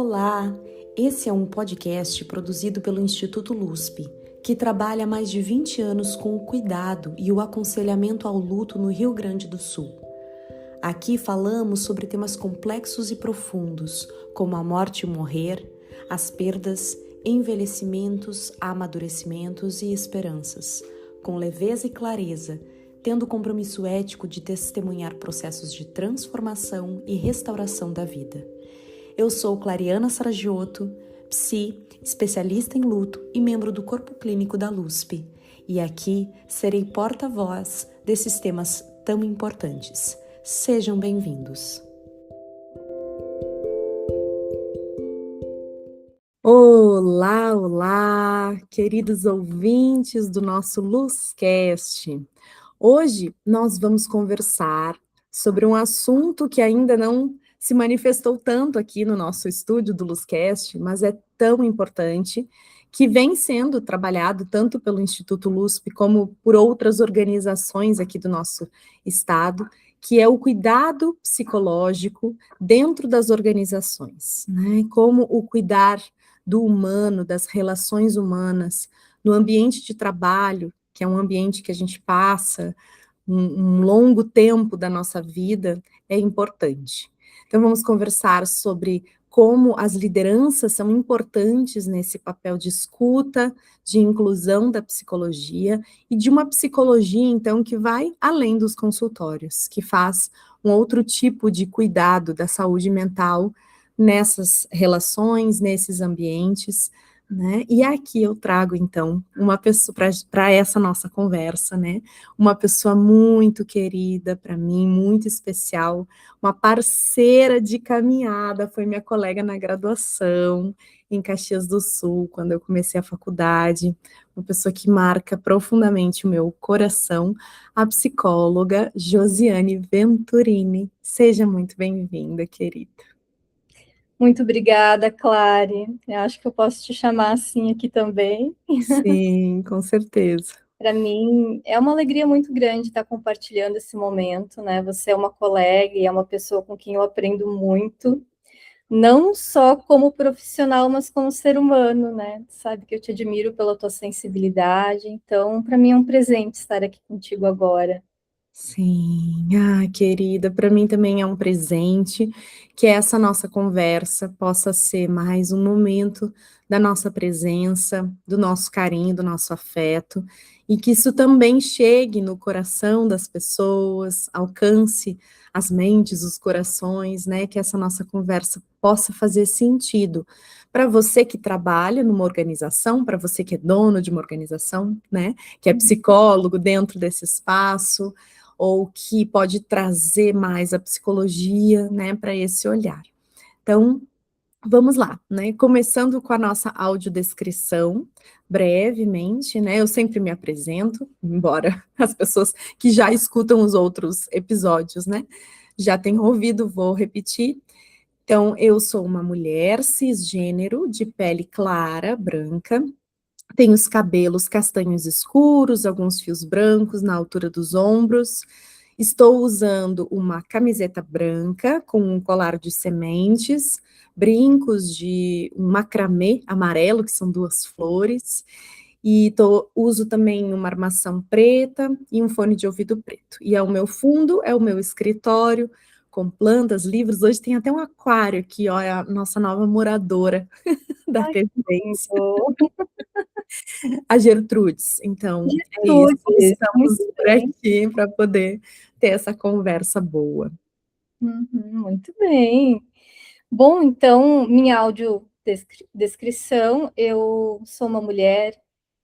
Olá! Esse é um podcast produzido pelo Instituto LUSP, que trabalha há mais de 20 anos com o cuidado e o aconselhamento ao luto no Rio Grande do Sul. Aqui falamos sobre temas complexos e profundos, como a morte e o morrer, as perdas, envelhecimentos, amadurecimentos e esperanças, com leveza e clareza, tendo o compromisso ético de testemunhar processos de transformação e restauração da vida. Eu sou Clariana Saragiotto, psi, especialista em luto e membro do corpo clínico da LUSP, e aqui serei porta-voz desses temas tão importantes. Sejam bem-vindos. Olá, olá, queridos ouvintes do nosso LUScast. Hoje nós vamos conversar sobre um assunto que ainda não se manifestou tanto aqui no nosso estúdio do LUScast, mas é tão importante, que vem sendo trabalhado tanto pelo Instituto LUSP como por outras organizações aqui do nosso estado, que é o cuidado psicológico dentro das organizações, né? Como o cuidar do humano, das relações humanas, no ambiente de trabalho, que é um ambiente que a gente passa um longo tempo da nossa vida, é importante. Então, vamos conversar sobre como as lideranças são importantes nesse papel de escuta, de inclusão da psicologia e de uma psicologia, então, que vai além dos consultórios, que faz um outro tipo de cuidado da saúde mental nessas relações, nesses ambientes, né? E aqui eu trago, então, uma pessoa para essa nossa conversa, né? Uma pessoa muito querida para mim, muito especial, uma parceira de caminhada, foi minha colega na graduação, em Caxias do Sul, quando eu comecei a faculdade, uma pessoa que marca profundamente o meu coração, a psicóloga Josiane Venturini. Seja muito bem-vinda, querida. Muito obrigada, Clary. Eu acho que eu posso te chamar assim aqui também. Sim, com certeza. Para mim, é uma alegria muito grande estar compartilhando esse momento, né? Você é uma colega e é uma pessoa com quem eu aprendo muito, não só como profissional, mas como ser humano, né? Sabe que eu te admiro pela tua sensibilidade, então, para mim é um presente estar aqui contigo agora. Sim, querida, para mim também é um presente que essa nossa conversa possa ser mais um momento da nossa presença, do nosso carinho, do nosso afeto, e que isso também chegue no coração das pessoas, alcance as mentes, os corações, né? Que essa nossa conversa possa fazer sentido para você que trabalha numa organização, para você que é dono de uma organização, né? Que é psicólogo dentro desse espaço ou que pode trazer mais a psicologia, né, para esse olhar. Então, vamos lá, né, começando com a nossa audiodescrição, brevemente, né, eu sempre me apresento, embora as pessoas que já escutam os outros episódios, né, já tenham ouvido, vou repetir. Então, eu sou uma mulher cisgênero, de pele clara, branca, tenho os cabelos castanhos escuros, alguns fios brancos na altura dos ombros. Estou usando uma camiseta branca com um colar de sementes, brincos de um macramê amarelo, que são duas flores, e uso também uma armação preta e um fone de ouvido preto. E ao meu fundo é o meu escritório, com plantas, livros. Hoje tem até um aquário aqui, ó, é a nossa nova moradora da Ai, que residência, lindo. a Gertrudes. Então, é isso. Gertrudes, Estamos muito por bem. aqui para poder ter essa conversa boa. Uhum, muito bem. Bom, então, minha audiodescrição, eu sou uma mulher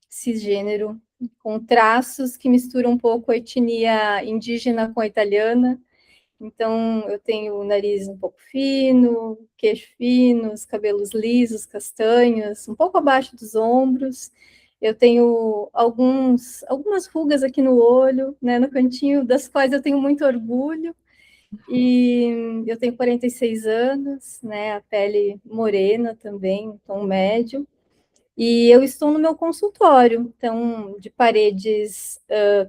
cisgênero, com traços que misturam um pouco a etnia indígena com a italiana. Então, eu tenho o nariz um pouco fino, queixo fino, os cabelos lisos, castanhos, um pouco abaixo dos ombros. Eu tenho algumas rugas aqui no olho, né, no cantinho, das quais eu tenho muito orgulho. E eu tenho 46 anos, né, a pele morena também, um tom médio. E eu estou no meu consultório, então, de paredes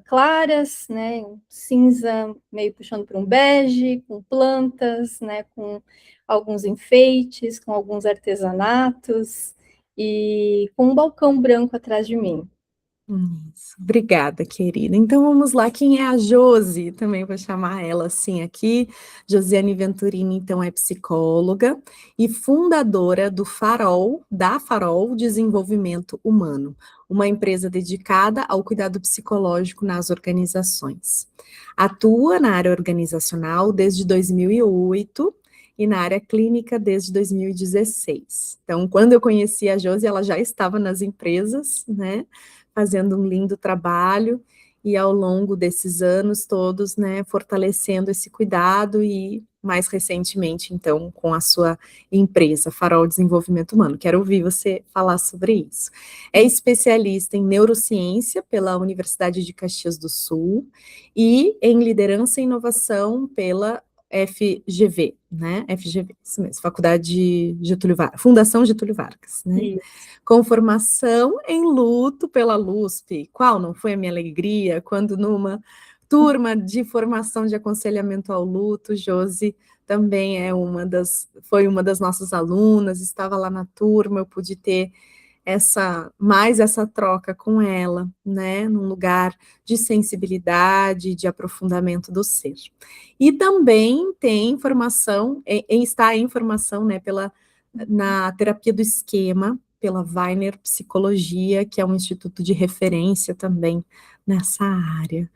claras, né, cinza meio puxando para um bege, com plantas, né, com alguns enfeites, com alguns artesanatos, e com um balcão branco atrás de mim. Isso. Obrigada, querida. Então vamos lá, quem é a Josi? Também vou chamar ela assim aqui. Josiane Venturini, então, é psicóloga e fundadora do Farol, da Farol Desenvolvimento Humano, uma empresa dedicada ao cuidado psicológico nas organizações. Atua na área organizacional desde 2008 e na área clínica desde 2016. Então, quando eu conheci a Josi, ela já estava nas empresas, né? Fazendo um lindo trabalho e ao longo desses anos todos, né, fortalecendo esse cuidado e mais recentemente, então, com a sua empresa, Farol Desenvolvimento Humano. Quero ouvir você falar sobre isso. É especialista em neurociência pela Universidade de Caxias do Sul e em liderança e inovação pela FGV, né? FGV, isso mesmo, Faculdade Getúlio Vargas, Fundação Getúlio Vargas, né? Isso. Com formação em luto pela LUSP. Qual não foi a minha alegria quando numa turma de formação de aconselhamento ao luto, Josi também foi uma das nossas alunas, estava lá na turma, eu pude ter essa troca com ela, né, num lugar de sensibilidade, de aprofundamento do ser. E também tem formação, está em formação, né, na terapia do esquema, pela Weiner Psicologia, que é um instituto de referência também nessa área.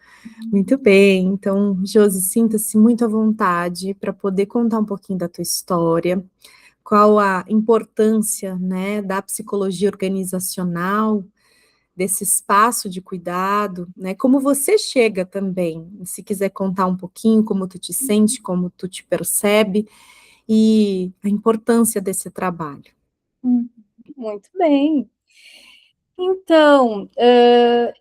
Muito bem, então, Josi, sinta-se muito à vontade para poder contar um pouquinho da tua história, qual a importância, né, da psicologia organizacional, desse espaço de cuidado, né, como você chega também, se quiser contar um pouquinho como tu te sente, como tu te percebe, e a importância desse trabalho. Muito bem. Então,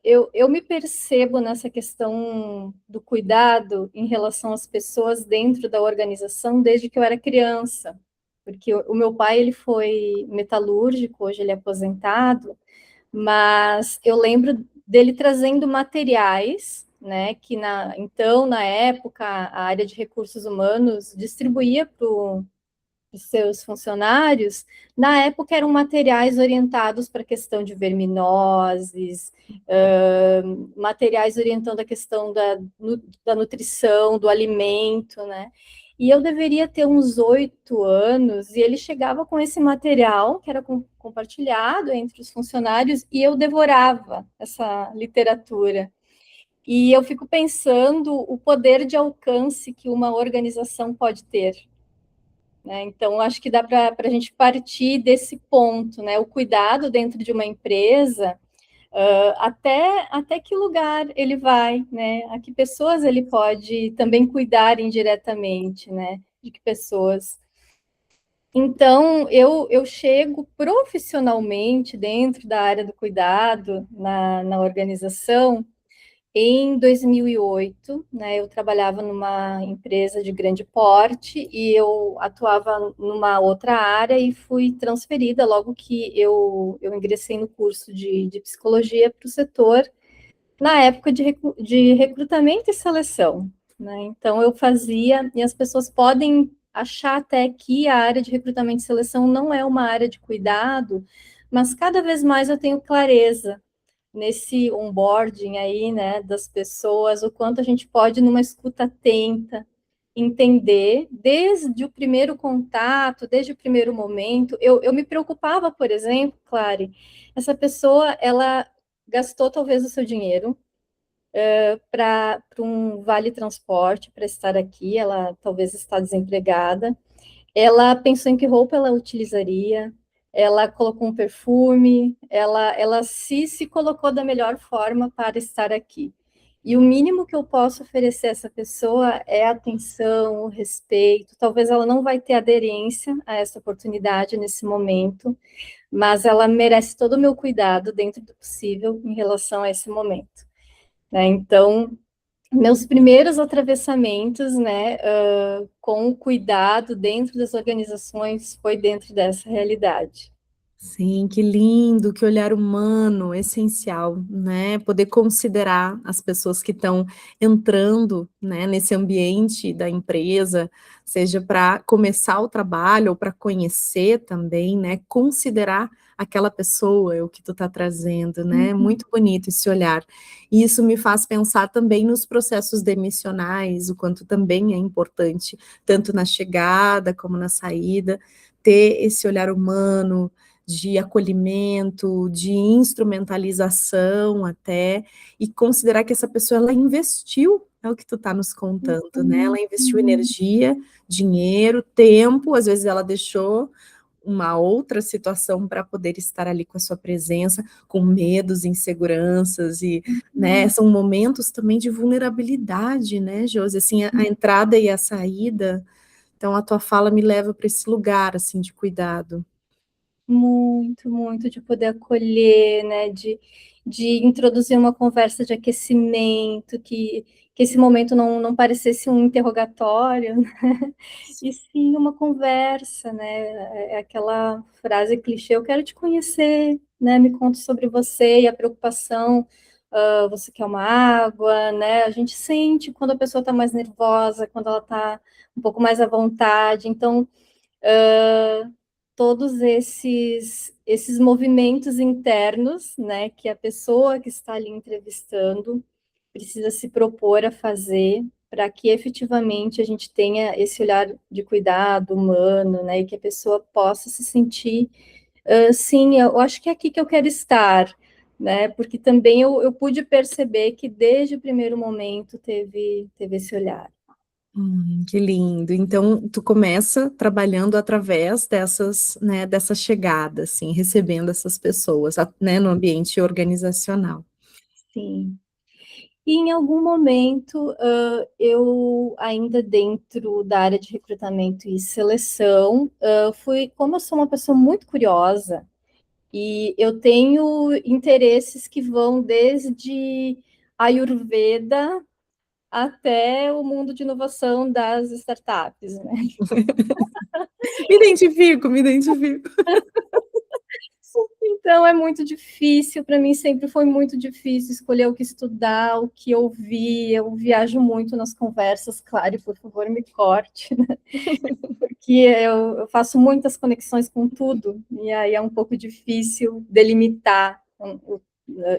eu me percebo nessa questão do cuidado em relação às pessoas dentro da organização desde que eu era criança, porque o meu pai ele foi metalúrgico, hoje ele é aposentado, mas eu lembro dele trazendo materiais, né, que na época, a área de recursos humanos distribuía para de seus funcionários, na época eram materiais orientados para a questão de verminoses, materiais orientando a questão da nutrição, do alimento, né? E eu deveria ter uns 8 anos, e ele chegava com esse material, que era compartilhado entre os funcionários, e eu devorava essa literatura. E eu fico pensando o poder de alcance que uma organização pode ter, né? Então, acho que dá para a gente partir desse ponto, né? O cuidado dentro de uma empresa, até que lugar ele vai, né? A que pessoas ele pode também cuidar indiretamente, né? De que pessoas. Então, eu chego profissionalmente dentro da área do cuidado na organização em 2008, né, eu trabalhava numa empresa de grande porte e eu atuava numa outra área e fui transferida logo que eu ingressei no curso de psicologia para o setor na época de recrutamento e seleção, né? Então eu fazia, e as pessoas podem achar até que a área de recrutamento e seleção não é uma área de cuidado, mas cada vez mais eu tenho clareza nesse onboarding aí, né, das pessoas, o quanto a gente pode, numa escuta atenta, entender desde o primeiro contato, desde o primeiro momento. Eu me preocupava, por exemplo, Clary, essa pessoa, ela gastou talvez o seu dinheiro para um vale transporte, para estar aqui, ela talvez está desempregada, ela pensou em que roupa ela utilizaria, ela colocou um perfume, ela se colocou da melhor forma para estar aqui. E o mínimo que eu posso oferecer a essa pessoa é atenção, respeito. Talvez ela não vai ter aderência a essa oportunidade nesse momento, mas ela merece todo o meu cuidado dentro do possível em relação a esse momento, né? Então, meus primeiros atravessamentos, né, com o cuidado dentro das organizações foi dentro dessa realidade. Sim, que lindo, que olhar humano, essencial, né, poder considerar as pessoas que estão entrando, né, nesse ambiente da empresa, seja para começar o trabalho ou para conhecer também, né, considerar aquela pessoa, é o que tu está trazendo, né, Uhum. muito bonito esse olhar. E isso me faz pensar também nos processos demissionais, o quanto também é importante, tanto na chegada como na saída, ter esse olhar humano, de acolhimento, de instrumentalização até, e considerar que essa pessoa ela investiu, é o que tu está nos contando, né, Uhum, ela investiu uhum, energia, dinheiro, tempo, às vezes ela deixou uma outra situação para poder estar ali com a sua presença, com medos, inseguranças e, né, uhum. são momentos também de vulnerabilidade, né, Josi, assim, a entrada e a saída, então a tua fala me leva para esse lugar, assim, de cuidado. Muito, muito de poder acolher, né, de introduzir uma conversa de aquecimento, que esse momento não parecesse um interrogatório, né, e sim uma conversa, né, é aquela frase clichê: "Eu quero te conhecer, né, me conta sobre você", e a preocupação, "Você quer uma água?", né, a gente sente quando a pessoa está mais nervosa, quando ela está um pouco mais à vontade, então, todos esses movimentos internos, né, que a pessoa que está ali entrevistando precisa se propor a fazer para que efetivamente a gente tenha esse olhar de cuidado humano, né, e que a pessoa possa se sentir, sim, eu acho que é aqui que eu quero estar, né, porque também eu pude perceber que desde o primeiro momento teve esse olhar. Que lindo. Então, tu começa trabalhando através dessas, né, dessa chegada, assim, recebendo essas pessoas, né, no ambiente organizacional. Sim. E em algum momento, eu ainda dentro da área de recrutamento e seleção, fui como eu sou uma pessoa muito curiosa, e eu tenho interesses que vão desde Ayurveda até o mundo de inovação das startups, né. Me identifico, me identifico. Então é muito difícil, para mim sempre foi muito difícil escolher o que estudar, o que ouvir. Eu viajo muito nas conversas, claro, e por favor me corte, né? Porque eu faço muitas conexões com tudo, e aí é um pouco difícil delimitar,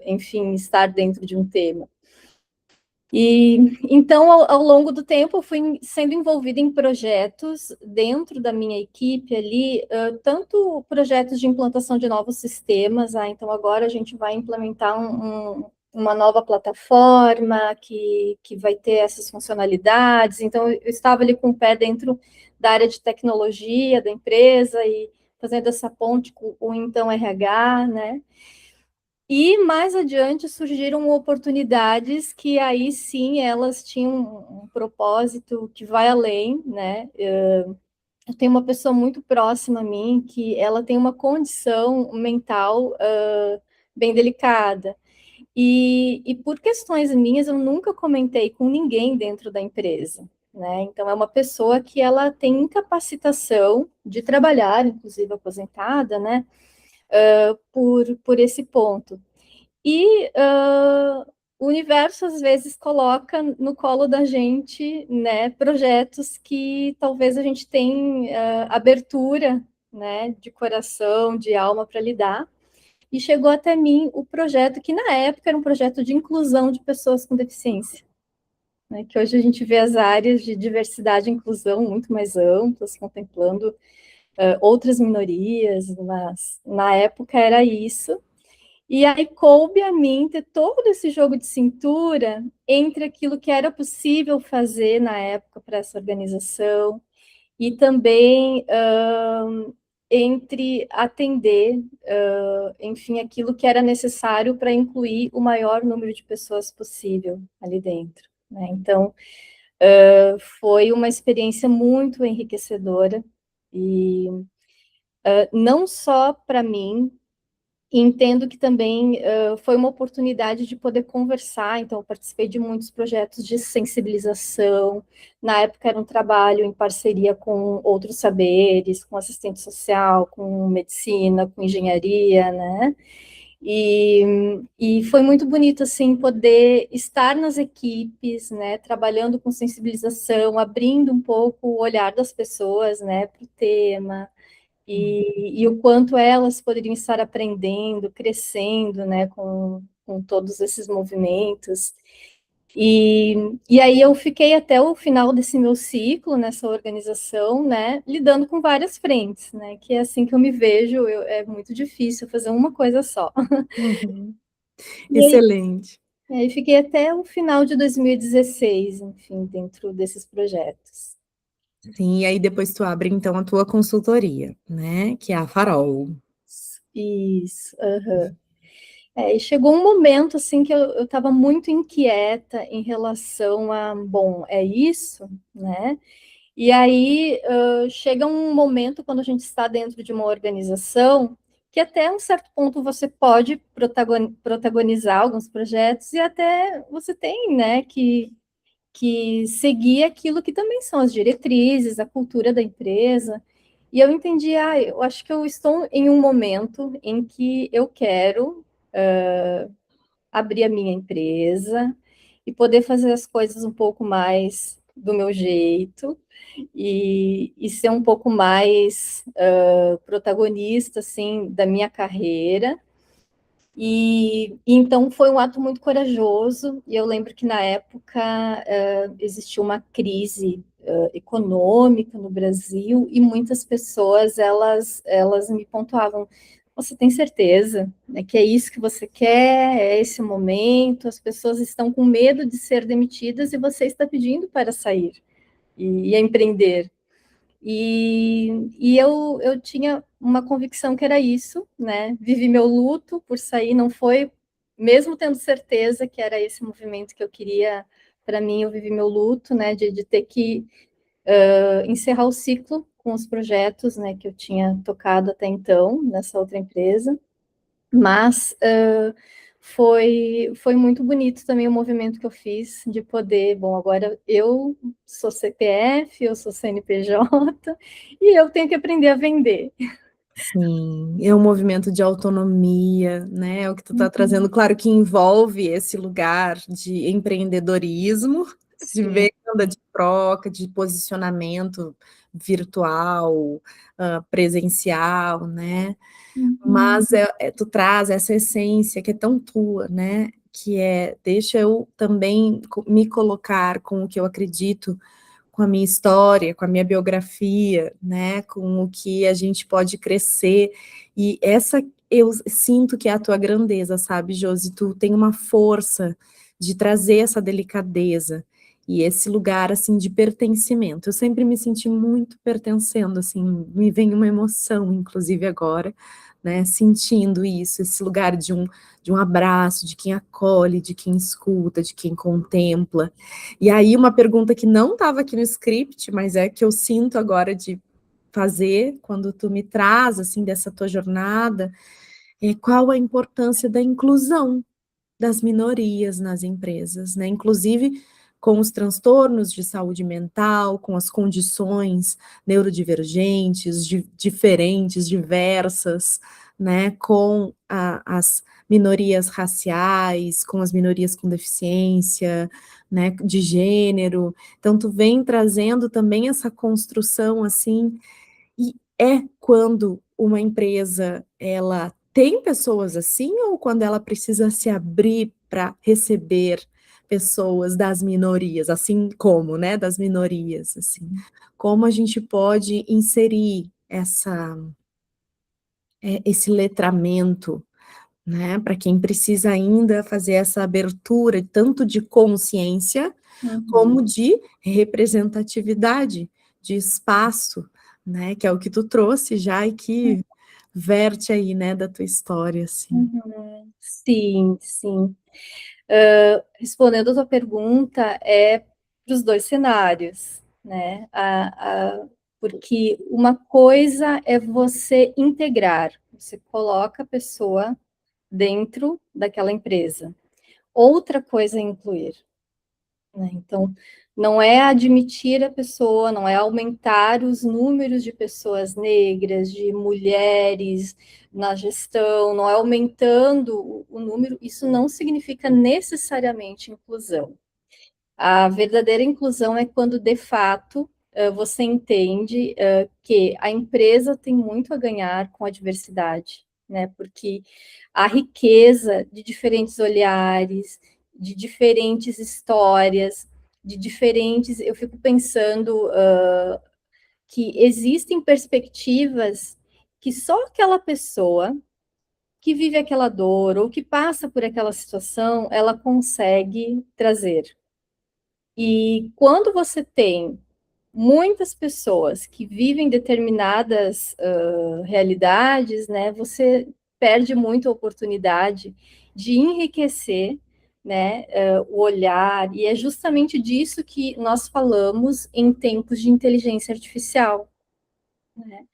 enfim, estar dentro de um tema. E então, ao longo do tempo, eu fui sendo envolvida em projetos dentro da minha equipe ali, tanto projetos de implantação de novos sistemas, então agora a gente vai implementar uma nova plataforma que vai ter essas funcionalidades. Então, eu estava ali com o pé dentro da área de tecnologia da empresa e fazendo essa ponte com o então RH, né? E mais adiante surgiram oportunidades que aí sim elas tinham um propósito que vai além, né? Eu tenho uma pessoa muito próxima a mim que ela tem uma condição mental bem delicada. E por questões minhas, eu nunca comentei com ninguém dentro da empresa. Né? Então, é uma pessoa que ela tem incapacitação de trabalhar, inclusive aposentada, né? Por esse ponto. E o universo às vezes coloca no colo da gente, né, projetos que talvez a gente tenha abertura, né, de coração, de alma para lidar. E chegou até mim o projeto que na época era um projeto de inclusão de pessoas com deficiência, né, que hoje a gente vê as áreas de diversidade e inclusão muito mais amplas, contemplando outras minorias, mas na época era isso. E aí coube a mim ter todo esse jogo de cintura entre aquilo que era possível fazer na época para essa organização e também entre atender, enfim, aquilo que era necessário para incluir o maior número de pessoas possível ali dentro. Né? Então, foi uma experiência muito enriquecedora e não só para mim, entendo que também foi uma oportunidade de poder conversar, então eu participei de muitos projetos de sensibilização, na época era um trabalho em parceria com outros saberes, com assistente social, com medicina, com engenharia, né? E foi muito bonito, assim, poder estar nas equipes, né, trabalhando com sensibilização, abrindo um pouco o olhar das pessoas, né, para o tema, e o quanto elas poderiam estar aprendendo, crescendo, né, com todos esses movimentos. E aí eu fiquei até o final desse meu ciclo nessa organização, né, lidando com várias frentes, né, que é assim que eu me vejo, é muito difícil fazer uma coisa só. Uhum. E aí, Excelente. fiquei até o final de 2016, enfim, dentro desses projetos. Sim, e aí depois tu abre então a tua consultoria, né, que é a Farol. Isso, aham. E chegou um momento, assim, que eu estava muito inquieta em relação a, bom, é isso, né? E aí chega um momento quando a gente está dentro de uma organização que até um certo ponto você pode protagonizar alguns projetos e até você tem, né, que seguir aquilo que também são as diretrizes, a cultura da empresa. E eu entendi, eu acho que eu estou em um momento em que eu quero abrir a minha empresa e poder fazer as coisas um pouco mais do meu jeito e ser um pouco mais protagonista, assim, da minha carreira. E então foi um ato muito corajoso, e eu lembro que na época existiu uma crise econômica no Brasil, e muitas pessoas, elas me pontuavam, você tem certeza, né, que é isso que você quer, é esse o momento, as pessoas estão com medo de ser demitidas e você está pedindo para sair e empreender. E eu tinha uma convicção que era isso, né? Vivi meu luto por sair, não foi, mesmo tendo certeza que era esse movimento que eu queria para mim, eu vivi meu luto, né? De ter que encerrar o ciclo com os projetos, né? Que eu tinha tocado até então nessa outra empresa. Mas foi muito bonito também o movimento que eu fiz de poder, bom, agora eu sou CPF, eu sou CNPJ, e eu tenho que aprender a vender. Sim, é um movimento de autonomia, né, é o que tu tá Uhum. trazendo, claro que envolve esse lugar de empreendedorismo, de Sim. venda, de troca, de posicionamento virtual, presencial, né, Uhum. mas tu traz essa essência que é tão tua, né, que é: "Deixa eu também me colocar com o que eu acredito, com a minha história, com a minha biografia, né, com o que a gente pode crescer", e essa eu sinto que é a tua grandeza, sabe, Josi, tu tem uma força de trazer essa delicadeza, e esse lugar, assim, de pertencimento. Eu sempre me senti muito pertencendo, assim, me vem uma emoção, inclusive agora, né, sentindo isso, esse lugar de um abraço, de quem acolhe, de quem escuta, de quem contempla. E aí uma pergunta que não estava aqui no script, mas é que eu sinto agora de fazer, quando tu me traz, assim, dessa tua jornada, é qual a importância da inclusão das minorias nas empresas, né, inclusive com os transtornos de saúde mental, com as condições neurodivergentes, diferentes, diversas, né, com as minorias raciais, com as minorias com deficiência, né, de gênero. Então tu vem trazendo também essa construção, assim, e é quando uma empresa, ela tem pessoas assim, ou quando ela precisa se abrir para receber pessoas das minorias, assim como, né, das minorias, assim. Como a gente pode inserir esse letramento, né, para quem precisa ainda fazer essa abertura, tanto de consciência, como Uhum. de representatividade, de espaço, né, que é o que tu trouxe já e que verte aí, né, da tua história, assim. Uhum. Sim, sim. Respondendo a tua pergunta, é para os dois cenários, né? Porque uma coisa é você integrar, você coloca a pessoa dentro daquela empresa. Outra coisa é incluir, né? Então, não é admitir a pessoa, não é aumentar os números de pessoas negras, de mulheres na gestão, não é aumentando o número, isso não significa necessariamente inclusão. A verdadeira inclusão é quando, de fato, você entende que a empresa tem muito a ganhar com a diversidade, né? Porque a riqueza de diferentes olhares, de diferentes histórias, de diferentes. Eu fico pensando que existem perspectivas que só aquela pessoa que vive aquela dor ou que passa por aquela situação, ela consegue trazer. E quando você tem muitas pessoas que vivem determinadas realidades, né, você perde muito a oportunidade de enriquecer, né, o olhar, e é justamente disso que nós falamos em tempos de inteligência artificial, né?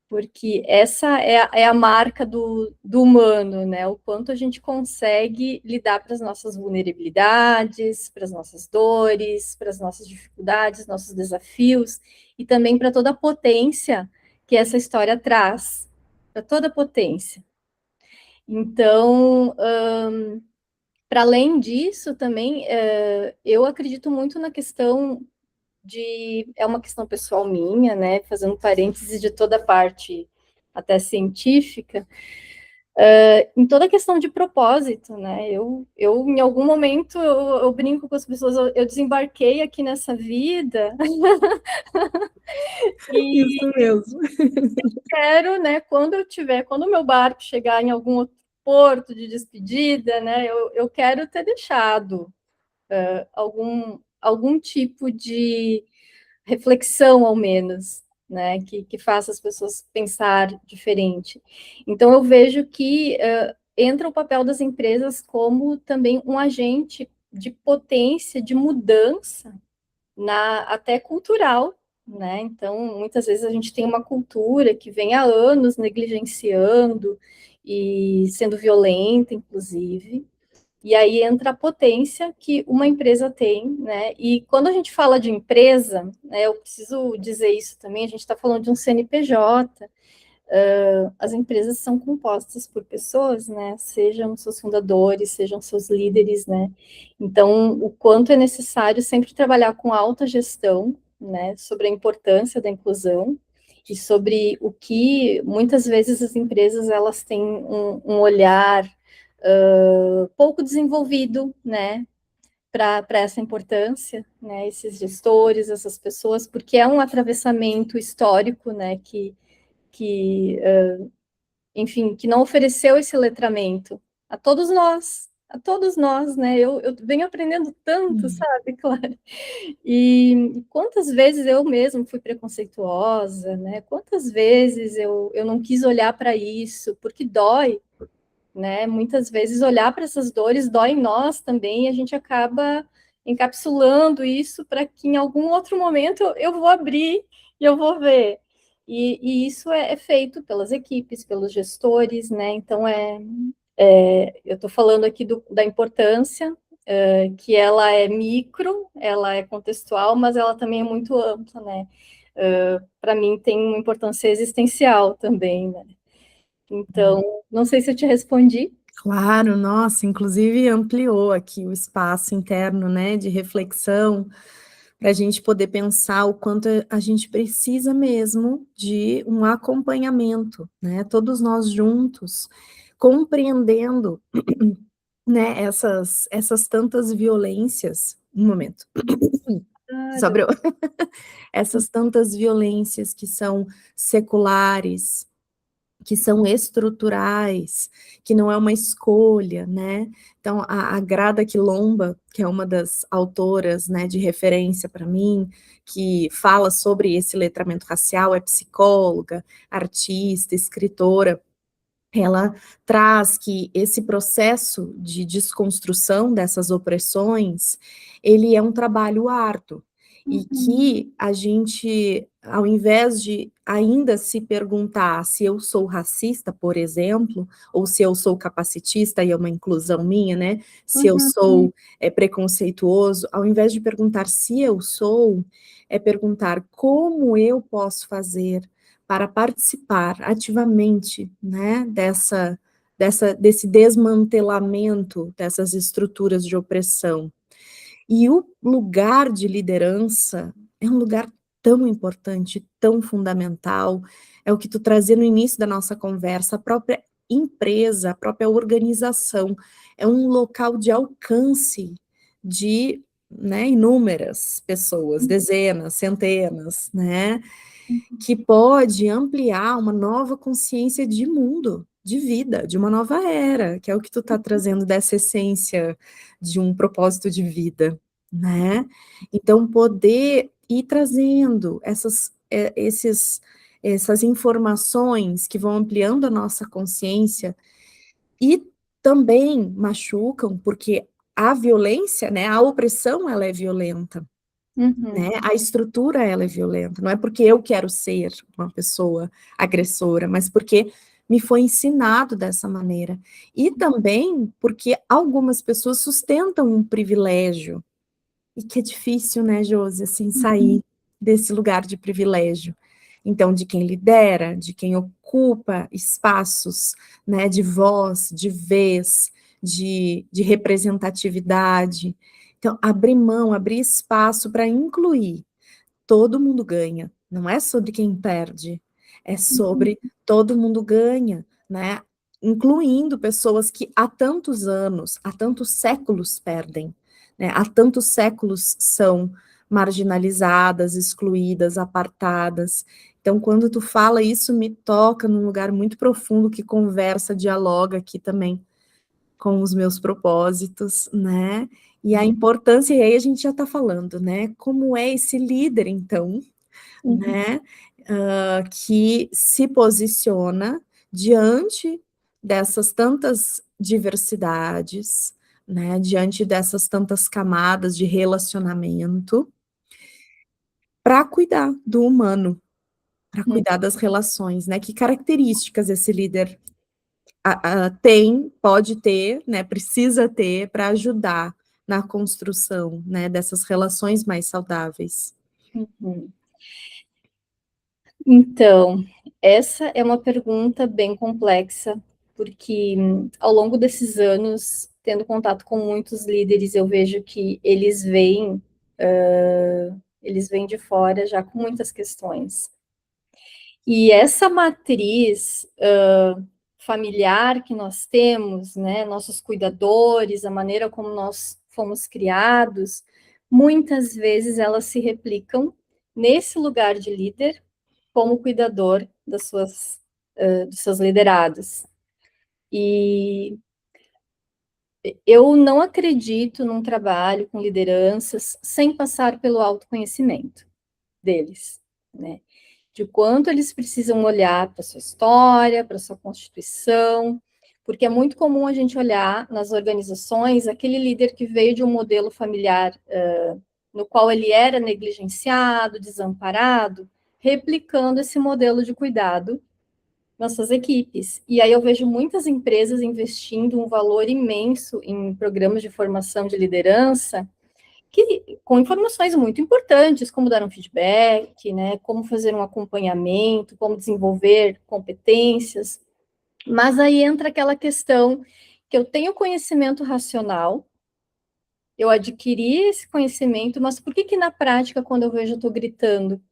Porque essa é a marca do humano, né? O quanto a gente consegue lidar para as nossas vulnerabilidades, para as nossas dores, para as nossas dificuldades, nossos desafios, e também para toda a potência que essa história traz, para toda a potência. Então, para além disso, também, eu acredito muito na questão é uma questão pessoal minha, né, fazendo parênteses de toda a parte até científica, em toda a questão de propósito, né, eu em algum momento, eu brinco com as pessoas, eu desembarquei aqui nessa vida, e Isso mesmo. quero, né, quando o meu barco chegar em algum outro porto de despedida, né, eu quero ter deixado algum tipo de reflexão, ao menos, né, que faça as pessoas pensar diferente. Então, eu vejo que entra o papel das empresas como também um agente de potência, de mudança, até cultural, né? Então, muitas vezes a gente tem uma cultura que vem há anos negligenciando e sendo violenta, inclusive, e aí entra a potência que uma empresa tem, né? E quando a gente fala de empresa, né, eu preciso dizer isso também, a gente está falando de um CNPJ, as empresas são compostas por pessoas, né? Sejam seus fundadores, sejam seus líderes, né? Então, o quanto é necessário sempre trabalhar com alta gestão, né? Sobre a importância da inclusão e sobre o que muitas vezes as empresas elas têm um olhar pouco desenvolvido, né? Para essa importância, né? Esses gestores, essas pessoas, porque é um atravessamento histórico, né? Que enfim, que não ofereceu esse letramento a todos nós, né? Eu venho aprendendo tanto, sabe, Clara? E quantas vezes eu mesmo fui preconceituosa, né? Quantas vezes eu não quis olhar para isso, porque dói, né? Muitas vezes olhar para essas dores dói em nós também, e a gente acaba encapsulando isso para que em algum outro momento eu vou abrir e eu vou ver. E isso é feito pelas equipes, pelos gestores, né? Então, eu estou falando aqui da importância, que ela é micro, ela é contextual, mas ela também é muito ampla, né? Para mim, tem uma importância existencial também, né? Então, não sei se eu te respondi. Claro, nossa, inclusive ampliou aqui o espaço interno, né, de reflexão, para a gente poder pensar o quanto a gente precisa mesmo de um acompanhamento, né, todos nós juntos, compreendendo, né, essas tantas violências. Um momento. Claro. Sobre essas tantas violências que são seculares, que são estruturais, que não é uma escolha, né? Então, a Grada Quilomba, que é uma das autoras, né, de referência para mim, que fala sobre esse letramento racial, é psicóloga, artista, escritora. Ela traz que esse processo de desconstrução dessas opressões, ele é um trabalho árduo, e Uhum. que a gente ao invés de ainda se perguntar se eu sou racista, por exemplo, ou se eu sou capacitista, e é uma inclusão minha, né? Se eu sou preconceituoso, ao invés de perguntar se eu sou, é perguntar como eu posso fazer para participar ativamente, né, desse desmantelamento dessas estruturas de opressão. E o lugar de liderança é um lugar tão importante, tão fundamental, é o que tu trazia no início da nossa conversa, a própria empresa, a própria organização, é um local de alcance de, né, inúmeras pessoas, dezenas, centenas, né, que pode ampliar uma nova consciência de mundo, de vida, de uma nova era, que é o que tu está trazendo dessa essência de um propósito de vida, né? Então, poder ir trazendo essas informações que vão ampliando a nossa consciência e também machucam, porque a violência, né, a opressão, ela é violenta, né? A estrutura, ela é violenta, não é porque eu quero ser uma pessoa agressora, mas porque me foi ensinado dessa maneira. E também porque algumas pessoas sustentam um privilégio, e que é difícil, né, Josi, assim, sair desse lugar de privilégio. Então, de quem lidera, de quem ocupa espaços, né, de voz, de vez, de representatividade. Então, abrir mão, abrir espaço para incluir. Todo mundo ganha. Não é sobre quem perde, é sobre todo mundo ganha, né? Incluindo pessoas que há tantos anos, há tantos séculos perdem, né? Há tantos séculos são marginalizadas, excluídas, apartadas. Então, quando tu fala isso, me toca num lugar muito profundo que conversa, dialoga aqui também com os meus propósitos, né? E a importância, e aí a gente já está falando, né? Como é esse líder, então, né? Que se posiciona diante dessas tantas diversidades, né? Diante dessas tantas camadas de relacionamento, para cuidar do humano, para cuidar das relações, né? Que características esse líder tem, pode ter, né, precisa ter para ajudar na construção, né, dessas relações mais saudáveis. Então, essa é uma pergunta bem complexa, porque ao longo desses anos, tendo contato com muitos líderes, eu vejo que eles vêm de fora já com muitas questões. E essa matriz familiar que nós temos, né, nossos cuidadores, a maneira como nós fomos criados, muitas vezes elas se replicam nesse lugar de líder como cuidador dos seus liderados. E eu não acredito num trabalho com lideranças sem passar pelo autoconhecimento deles, né? De quanto eles precisam olhar para a sua história, para a sua constituição, porque é muito comum a gente olhar nas organizações aquele líder que veio de um modelo familiar no qual ele era negligenciado, desamparado, replicando esse modelo de cuidado nas suas equipes. E aí eu vejo muitas empresas investindo um valor imenso em programas de formação de liderança, com informações muito importantes, como dar um feedback, né, como fazer um acompanhamento, como desenvolver competências. Mas aí entra aquela questão que eu tenho conhecimento racional, eu adquiri esse conhecimento, mas por que na prática, quando eu vejo, eu estou gritando?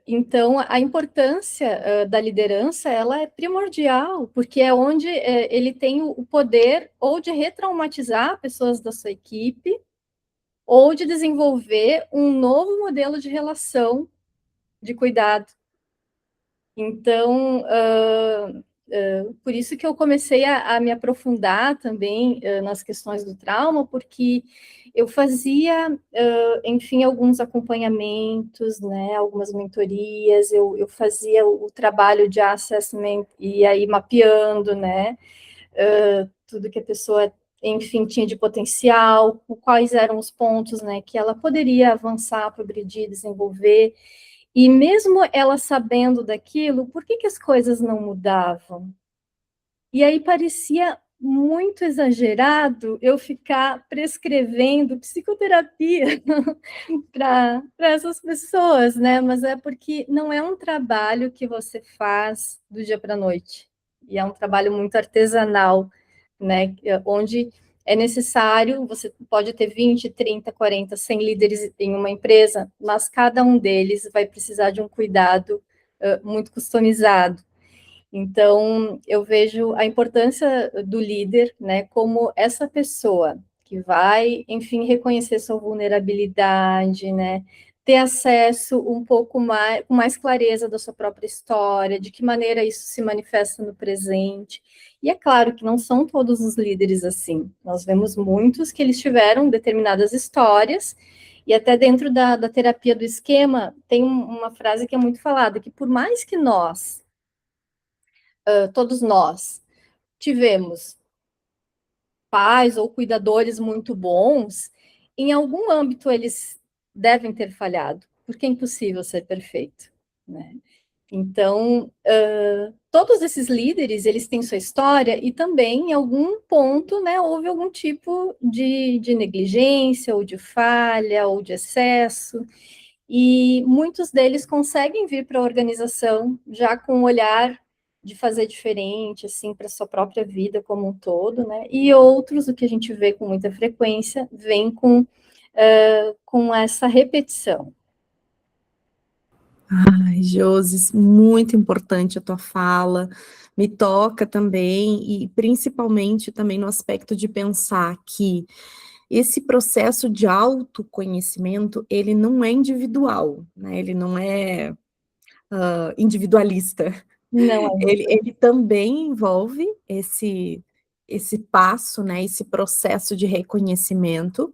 Então, a importância da liderança, ela é primordial, porque é onde ele tem o poder ou de retraumatizar pessoas da sua equipe, ou de desenvolver um novo modelo de relação de cuidado. Então, por isso que eu comecei a me aprofundar também nas questões do trauma, porque eu fazia, enfim, alguns acompanhamentos, né, algumas mentorias, eu fazia o trabalho de assessment e aí mapeando, né, tudo que a pessoa enfim, tinha de potencial, quais eram os pontos, né, que ela poderia avançar, progredir, desenvolver. E mesmo ela sabendo daquilo, por que as coisas não mudavam? E aí parecia muito exagerado eu ficar prescrevendo psicoterapia para essas pessoas, né? Mas é porque não é um trabalho que você faz do dia para a noite. E é um trabalho muito artesanal, né? Onde é necessário, você pode ter 20, 30, 40, 100 líderes em uma empresa, mas cada um deles vai precisar de um cuidado muito customizado. Então, eu vejo a importância do líder, né, como essa pessoa que vai, enfim, reconhecer sua vulnerabilidade, né, ter acesso um pouco mais, com mais clareza da sua própria história, de que maneira isso se manifesta no presente. E é claro que não são todos os líderes assim. Nós vemos muitos que eles tiveram determinadas histórias, e até dentro da terapia do esquema, tem uma frase que é muito falada, que por mais que todos nós tivemos pais ou cuidadores muito bons, em algum âmbito eles devem ter falhado, porque é impossível ser perfeito, né? Então, todos esses líderes, eles têm sua história e também, em algum ponto, né, houve algum tipo de negligência, ou de falha, ou de excesso, e muitos deles conseguem vir para a organização já com um olhar de fazer diferente, assim, para a sua própria vida como um todo, né? E outros, o que a gente vê com muita frequência, vem com essa repetição. Ai, Josi, muito importante a tua fala, me toca também, e principalmente também no aspecto de pensar que esse processo de autoconhecimento, ele não é individual, né? Ele não é individualista. Não é Ele também envolve esse passo, né? Esse processo de reconhecimento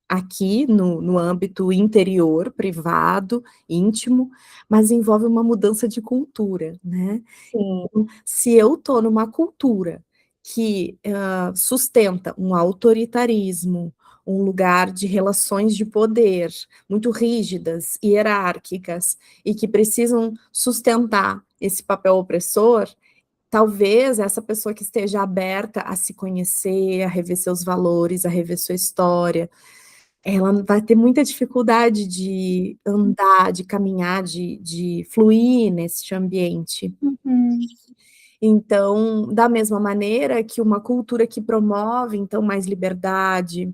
aqui no âmbito interior, privado, íntimo, mas envolve uma mudança de cultura, né? sim. Se eu estou numa cultura que sustenta um autoritarismo, um lugar de relações de poder muito rígidas, hierárquicas, e que precisam sustentar esse papel opressor, talvez essa pessoa que esteja aberta a se conhecer, a rever seus valores, a rever sua história, ela vai ter muita dificuldade de andar, de caminhar, de fluir nesse ambiente. Uhum. Então, da mesma maneira que uma cultura que promove, então, mais liberdade,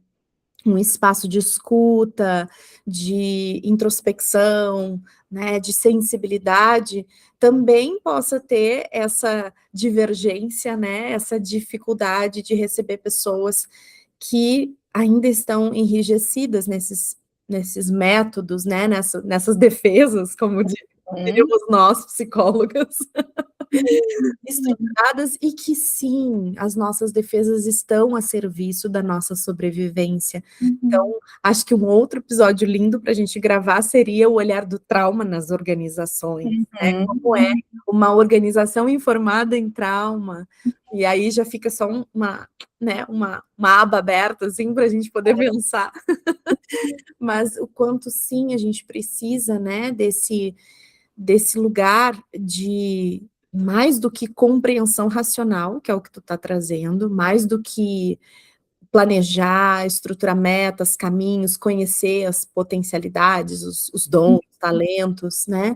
um espaço de escuta, de introspecção, né, de sensibilidade, também possa ter essa divergência, né, essa dificuldade de receber pessoas que ainda estão enrijecidas nesses métodos, né, nessas defesas, como diríamos nós, psicólogas. Estruturadas e que sim, as nossas defesas estão a serviço da nossa sobrevivência. Então, Uhum. acho que um outro episódio lindo para a gente gravar seria o olhar do trauma nas organizações, né? Como é Uhum. uma organização informada em trauma, e aí já fica só né, uma aba aberta, assim, para a gente poder pensar. Mas o quanto sim a gente precisa, né, desse lugar de mais do que compreensão racional, que é o que tu está trazendo, mais do que planejar, estruturar metas, caminhos, conhecer as potencialidades, os dons, talentos, né?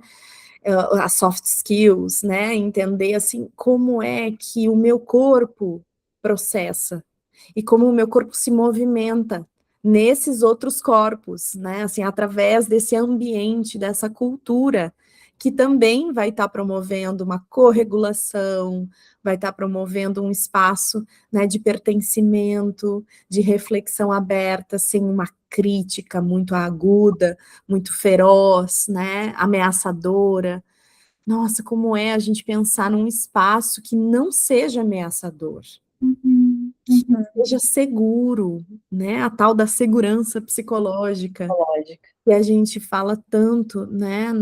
As soft skills, né? Entender assim como é que o meu corpo processa e como o meu corpo se movimenta nesses outros corpos, né? Assim, através desse ambiente, dessa cultura que também vai estar promovendo uma corregulação, vai estar promovendo um espaço, né, de pertencimento, de reflexão aberta, sem uma crítica muito aguda, muito feroz, né, ameaçadora. Nossa, como é a gente pensar num espaço que não seja ameaçador, Uhum. que Uhum. seja seguro, né? A tal da segurança psicológica Lógico. que a gente fala tanto, né,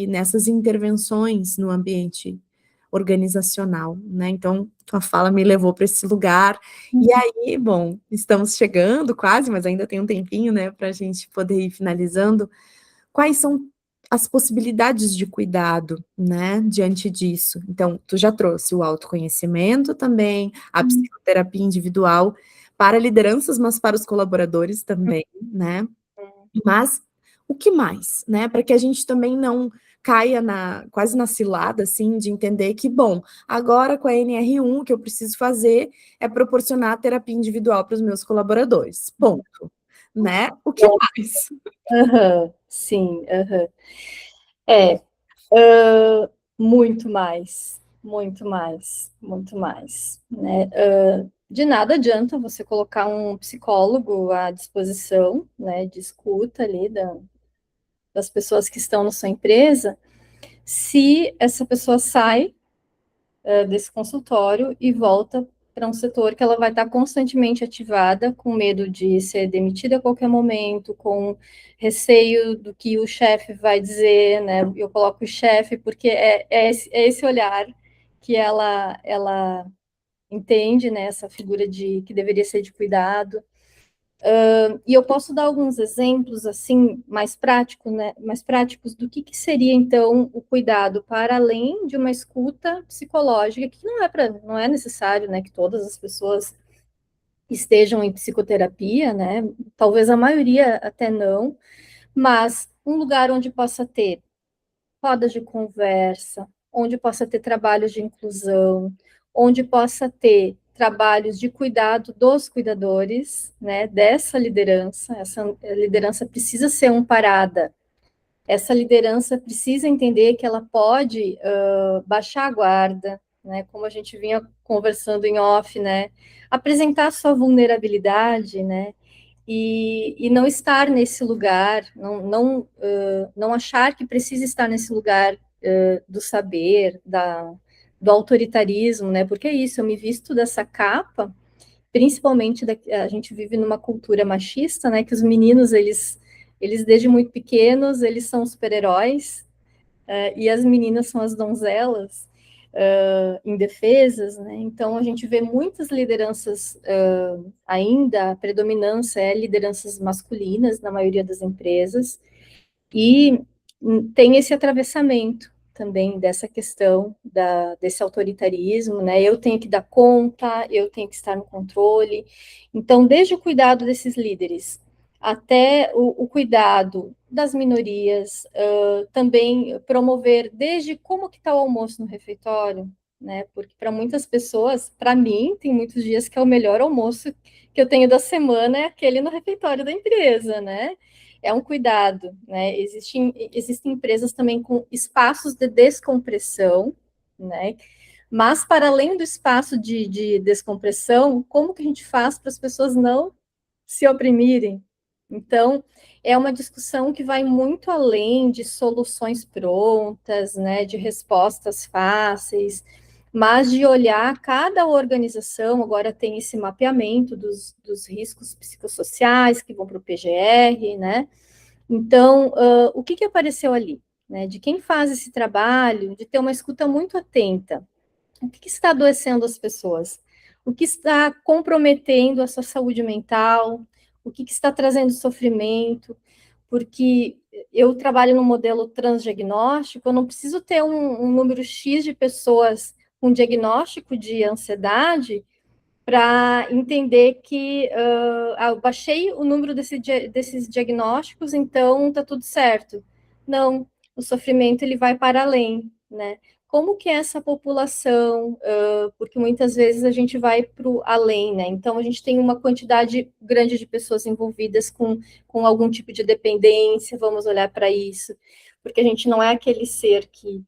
nessas intervenções no ambiente organizacional, né? Então, a fala me levou para esse lugar. E aí, bom, estamos chegando quase, mas ainda tem um tempinho, né, para a gente poder ir finalizando. Quais são as possibilidades de cuidado, né, diante disso? Então, tu já trouxe o autoconhecimento também, a psicoterapia individual para lideranças, mas para os colaboradores também, né? Mas o que mais, né? Para que a gente também não caia quase na cilada, assim, de entender que, bom, agora com a NR1 o que eu preciso fazer é proporcionar terapia individual para os meus colaboradores. Ponto. Né? O que mais? Sim, é, muito mais, muito mais, muito mais, né? De nada adianta você colocar um psicólogo à disposição, né, de escuta ali das pessoas que estão na sua empresa, se essa pessoa sai desse consultório e volta para um setor que ela vai estar constantemente ativada, com medo de ser demitida a qualquer momento, com receio do que o chefe vai dizer, né? Eu coloco o chefe porque é esse olhar que ela entende, né? Essa figura que deveria ser de cuidado. E eu posso dar alguns exemplos assim mais práticos, né? Mais práticos do que seria então o cuidado para além de uma escuta psicológica, que não é necessário, né, que todas as pessoas estejam em psicoterapia, né? Talvez a maioria até não, mas um lugar onde possa ter rodas de conversa, onde possa ter trabalhos de inclusão, onde possa ter trabalhos de cuidado dos cuidadores, né, dessa liderança. Essa liderança precisa ser amparada. Essa liderança precisa entender que ela pode baixar a guarda, né, como a gente vinha conversando em off, né, apresentar sua vulnerabilidade, né, e não estar nesse lugar, não achar que precisa estar nesse lugar do saber, do autoritarismo, né? Porque é isso, eu me visto dessa capa, principalmente a gente vive numa cultura machista, né? Que os meninos, eles desde muito pequenos, eles são super-heróis, e as meninas são as donzelas indefesas, né? Então a gente vê muitas lideranças ainda, a predominância é lideranças masculinas na maioria das empresas, e tem esse atravessamento também dessa questão desse autoritarismo, né? Eu tenho que dar conta, eu tenho que estar no controle. Então, desde o cuidado desses líderes até o cuidado das minorias, também promover desde como que está o almoço no refeitório, né? Porque para muitas pessoas, para mim, tem muitos dias que é o melhor almoço que eu tenho da semana é aquele no refeitório da empresa, né? É um cuidado, né? Existem empresas também com espaços de descompressão, né? Mas para além do espaço de descompressão, como que a gente faz para as pessoas não se oprimirem? Então, é uma discussão que vai muito além de soluções prontas, né, de respostas fáceis, mas de olhar cada organização, agora tem esse mapeamento dos riscos psicossociais que vão para o PGR, né? Então, o que apareceu ali? Né, de quem faz esse trabalho, de ter uma escuta muito atenta. O que está adoecendo as pessoas? O que está comprometendo a sua saúde mental? O que está trazendo sofrimento? Porque eu trabalho no modelo transdiagnóstico, eu não preciso ter um número X de pessoas com diagnóstico de ansiedade para entender que eu baixei o número desses diagnósticos, então está tudo certo. Não, o sofrimento ele vai para além, né? Como que é essa população? Porque muitas vezes a gente vai para o além, né? Então a gente tem uma quantidade grande de pessoas envolvidas com algum tipo de dependência, vamos olhar para isso, porque a gente não é aquele ser que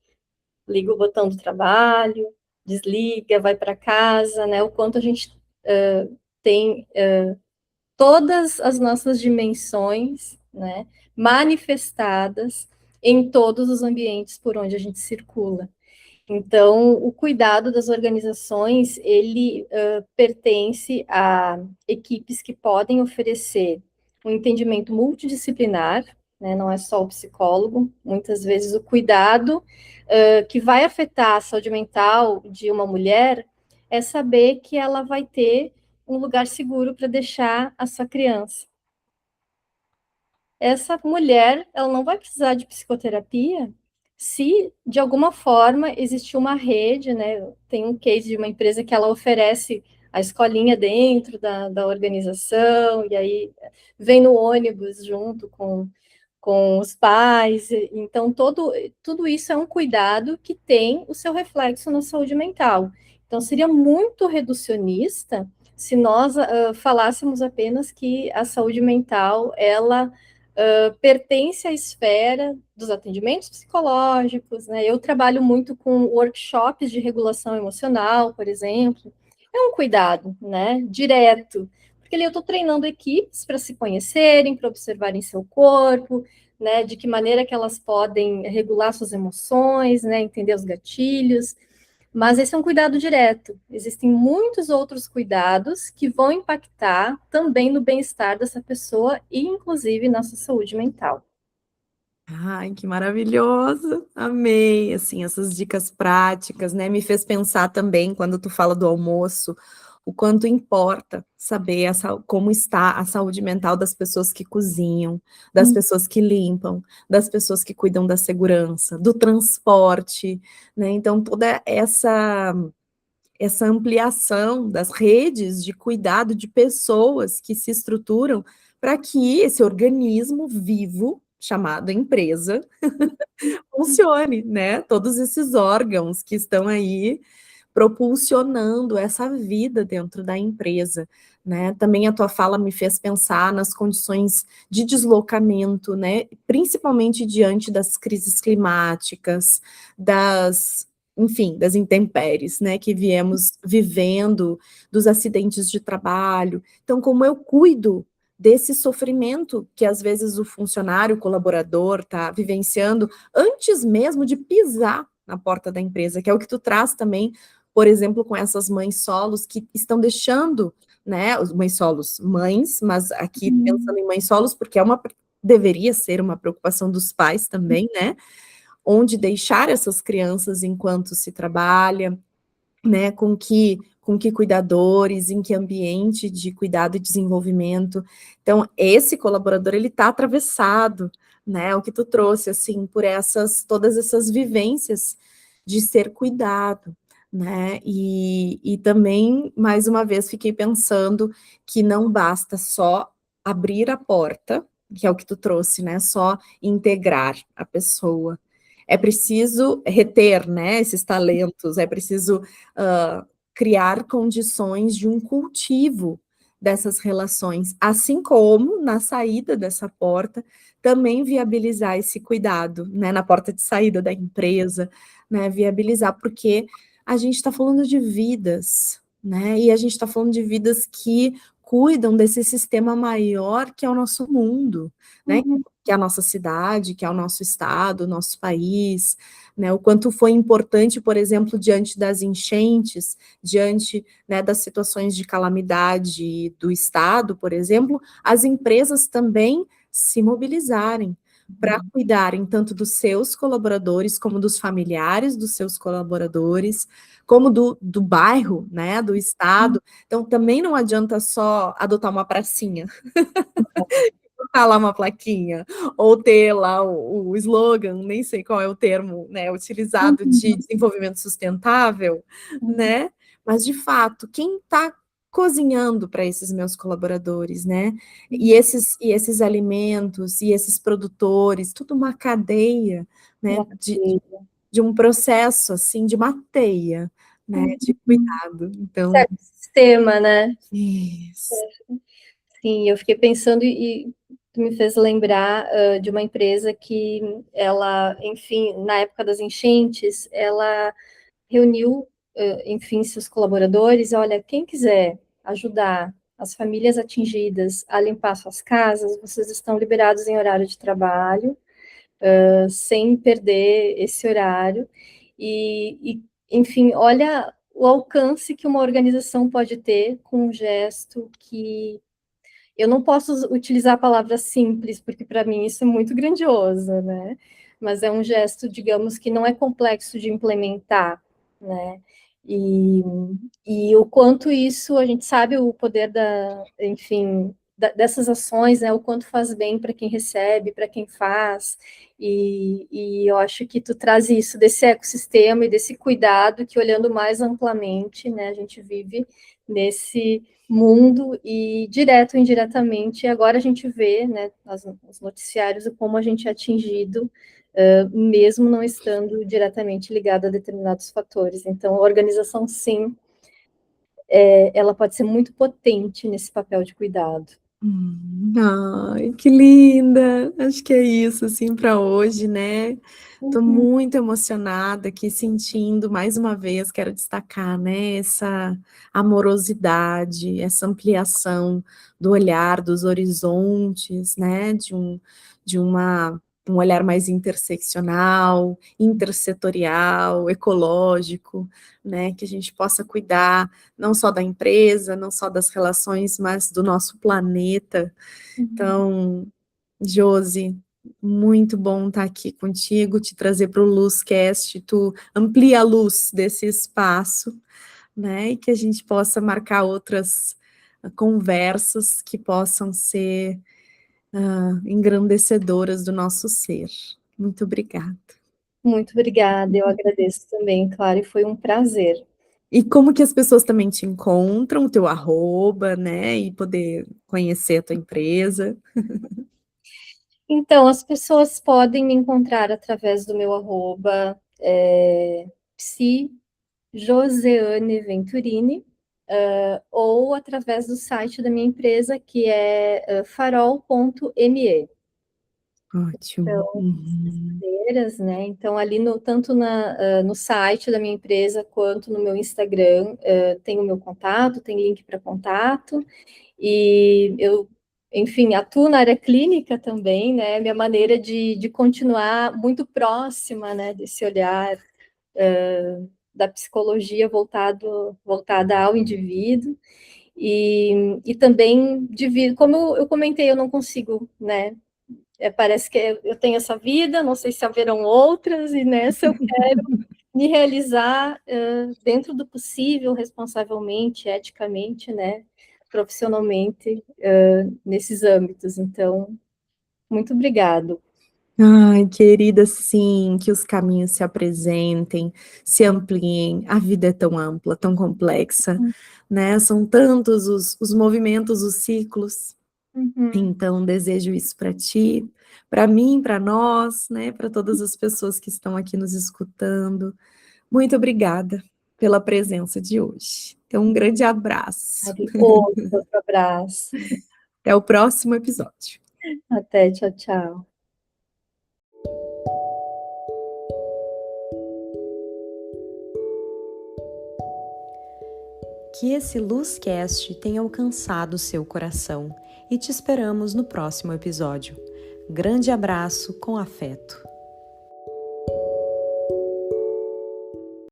liga o botão do trabalho, desliga, vai para casa, né? O quanto a gente tem todas as nossas dimensões, né, manifestadas em todos os ambientes por onde a gente circula. Então, o cuidado das organizações, ele pertence a equipes que podem oferecer um entendimento multidisciplinar, né? Não é só o psicólogo. Muitas vezes o cuidado que vai afetar a saúde mental de uma mulher é saber que ela vai ter um lugar seguro para deixar a sua criança. Essa mulher, ela não vai precisar de psicoterapia se, de alguma forma, existe uma rede, né? Tem um case de uma empresa que ela oferece a escolinha dentro da organização, e aí vem no ônibus junto com os pais. Então, tudo isso é um cuidado que tem o seu reflexo na saúde mental. Então, seria muito reducionista se nós falássemos apenas que a saúde mental, ela pertence à esfera dos atendimentos psicológicos, né? Eu trabalho muito com workshops de regulação emocional, por exemplo. É um cuidado, né? Direto. Porque ali eu estou treinando equipes para se conhecerem, para observarem seu corpo, né? De que maneira que elas podem regular suas emoções, né? Entender os gatilhos. Mas esse é um cuidado direto. Existem muitos outros cuidados que vão impactar também no bem-estar dessa pessoa e, inclusive, na sua saúde mental. Ai, que maravilhoso! Amei, assim, essas dicas práticas, né? Me fez pensar também, quando tu fala do almoço, o quanto importa saber como está a saúde mental das pessoas que cozinham, das pessoas que limpam, das pessoas que cuidam da segurança, do transporte, né? Então, toda essa ampliação das redes de cuidado de pessoas que se estruturam para que esse organismo vivo, chamado empresa, funcione, né? Todos esses órgãos que estão aí propulsionando essa vida dentro da empresa, né? Também a tua fala me fez pensar nas condições de deslocamento, né? Principalmente diante das crises climáticas, enfim, das intempéries, né, que viemos vivendo, dos acidentes de trabalho. Então, como eu cuido desse sofrimento que às vezes o funcionário, o colaborador está vivenciando antes mesmo de pisar na porta da empresa, que é o que tu traz também, por exemplo, com essas mães solos que estão deixando, né, os mães solos, mães, mas aqui pensando em mães solos, porque deveria ser uma preocupação dos pais também, né, onde deixar essas crianças enquanto se trabalha, né, com que cuidadores, em que ambiente de cuidado e desenvolvimento. Então, esse colaborador, ele está atravessado, né, o que tu trouxe, assim, por todas essas vivências de ser cuidado, né, e também, mais uma vez, fiquei pensando que não basta só abrir a porta, que é o que tu trouxe, né, só integrar a pessoa, é preciso reter, né, esses talentos, é preciso criar condições de um cultivo dessas relações, assim como na saída dessa porta, também viabilizar esse cuidado, né, na porta de saída da empresa, né, viabilizar, porque a gente está falando de vidas, né, e a gente está falando de vidas que cuidam desse sistema maior que é o nosso mundo, né, Uhum. que é a nossa cidade, que é o nosso estado, o nosso país, né, o quanto foi importante, por exemplo, diante das enchentes, diante, né, das situações de calamidade do estado, por exemplo, as empresas também se mobilizarem para cuidarem tanto dos seus colaboradores, como dos familiares dos seus colaboradores, como do bairro, né, do estado. Então, também não adianta só adotar uma pracinha, colocar lá uma plaquinha, ou ter lá o slogan, nem sei qual é o termo, né, utilizado de desenvolvimento sustentável, né, mas de fato, quem está cozinhando para esses meus colaboradores, né, e esses alimentos, e esses produtores, tudo uma cadeia, né, de um processo, assim, de uma teia, né, de cuidado, então Certo sistema, né? isso. Sim, eu fiquei pensando e tu me fez lembrar de uma empresa que ela, enfim, na época das enchentes, ela reuniu, enfim, seus colaboradores, olha, quem quiser ajudar as famílias atingidas a limpar suas casas, vocês estão liberados em horário de trabalho, sem perder esse horário, enfim, olha o alcance que uma organização pode ter com um gesto que eu não posso utilizar a palavra simples, porque para mim isso é muito grandioso, né? Mas é um gesto, digamos, que não é complexo de implementar, né? E, e o quanto isso, a gente sabe o poder enfim, dessas ações, né? O quanto faz bem para quem recebe, para quem faz, e eu acho que tu traz isso, desse ecossistema e desse cuidado, que olhando mais amplamente, né? A gente vive nesse mundo e direto ou indiretamente, agora a gente vê, né, nos noticiários, como a gente é atingido, mesmo não estando diretamente ligado a determinados fatores. Então, a organização, sim, ela pode ser muito potente nesse papel de cuidado. Ai, que linda! Acho que é isso, assim, para hoje, né. Tô Uhum. muito emocionada aqui, sentindo mais uma vez, quero destacar, né, essa amorosidade, essa ampliação do olhar, dos horizontes, né, de um olhar mais interseccional, intersetorial, ecológico, né, que a gente possa cuidar não só da empresa, não só das relações, mas do nosso planeta. Uhum. Então, Josi, muito bom estar aqui contigo, te trazer para o Luzcast, tu amplia a luz desse espaço, né, e que a gente possa marcar outras conversas que possam ser engrandecedoras do nosso ser. Muito obrigada. Muito obrigada, eu agradeço também, claro, e foi um prazer. E como que as pessoas também te encontram, o teu arroba, né, e poder conhecer a tua empresa? Então, as pessoas podem me encontrar através do meu arroba, psi Joseane Venturini, ou através do site da minha empresa, que é farol.me. Ótimo. Então, Uhum. maneiras, né? Então, ali tanto no site da minha empresa quanto no meu Instagram, tem o meu contato, tem link para contato, e eu, enfim, atuo na área clínica também, né? Minha maneira de continuar muito próxima, né, desse olhar da psicologia voltada ao indivíduo, e também divido, como eu comentei, eu não consigo, né? Parece que eu tenho essa vida, não sei se haverão outras, e nessa eu quero me realizar dentro do possível, responsavelmente, eticamente, né? Profissionalmente, nesses âmbitos. Então, muito obrigado. Ai, querida, sim, que os caminhos se apresentem, se ampliem. A vida é tão ampla, tão complexa, né? São tantos os movimentos, os ciclos. Uhum. Então, desejo isso para ti, para mim, para nós, né? Para todas as pessoas que estão aqui nos escutando. Muito obrigada pela presença de hoje. Então, um grande abraço. Outro abraço. Até o próximo episódio. Até, tchau, tchau. Que esse Luzcast tenha alcançado o seu coração e te esperamos no próximo episódio. Grande abraço com afeto.